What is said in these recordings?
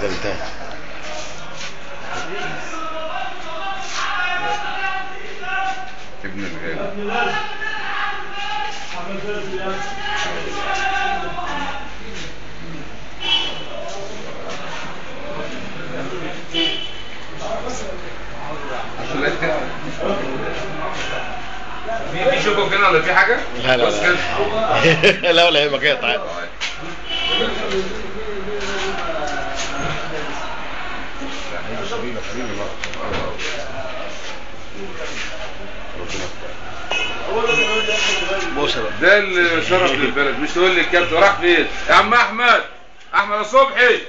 انتهى. ابن الغالي في شوكو كده ولا في حاجة؟ لا لا لا لا ولا يهمك اقطع. ده اللي شرف للبلد، مش تقول لي الكابتن راح فين يا عم احمد صبحي،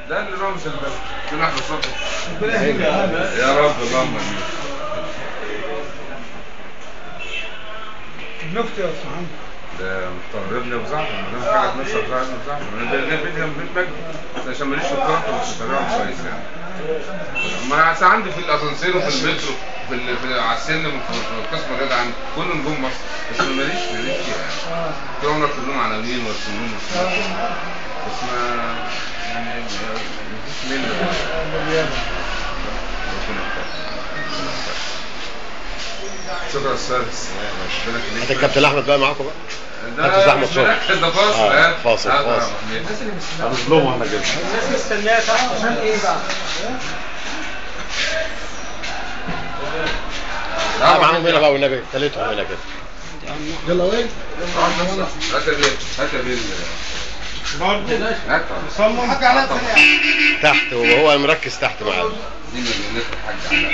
ده اللي رمز البلد. فين احمد صبحي؟ يا رب اللهم امين. نكتة يا استاذ محمد. ده مستغربني ابو زعفر، ما دام حاجه تنشر زعفر ابو زعفر، انا بيت جنب بيت مجدي عشان ماليش في الكرافه، بس بتابعهم كويس يعني. ما انا عندي في الاسانسير وفي المترو في على السلم في قسم الرياضه عندي كل نجوم مصر، بس ماليش فيها يعني. طول عمرك كلهم عناوين ورسومين بس ما يعني مفيش منه. شكرا استاذ. انت الكابتن احمد بقى معاكم بقى؟ ده احمد صبحي ده فاصل. فاصل الناس اللي مستنيه هنظلمه احنا كده. الناس مستنيه تحت عشان ايه بقى؟ لا معاهم هنا بقى والنبي ثالثهم هنا كده. يلا وين؟ هات بيه برضه هات صمم حاجه على تحت وهو مركز تحت معانا. دي مدينة الحاج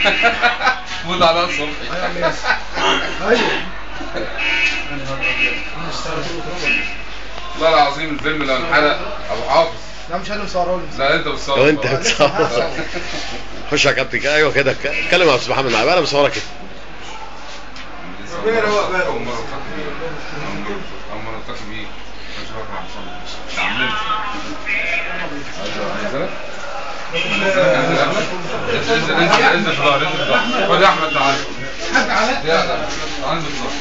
علاء فوت علاء صبحي. ايوه والله العظيم الفيلم لو انحرق ابو حافظ. لا مش انا مصوره لي. لا انت بتصور. لو انت بتصور خش يا كابتن كده. ايوه كده اتكلم مع استاذ محمد معايا. انا بصورك كده. اول مره التقي بيه اول مره التقي بيه مش فاكر عن صبحي عاملين انزل في ظهري. خد يا احمد تعالى. حاج علاء تعالى بالظبط.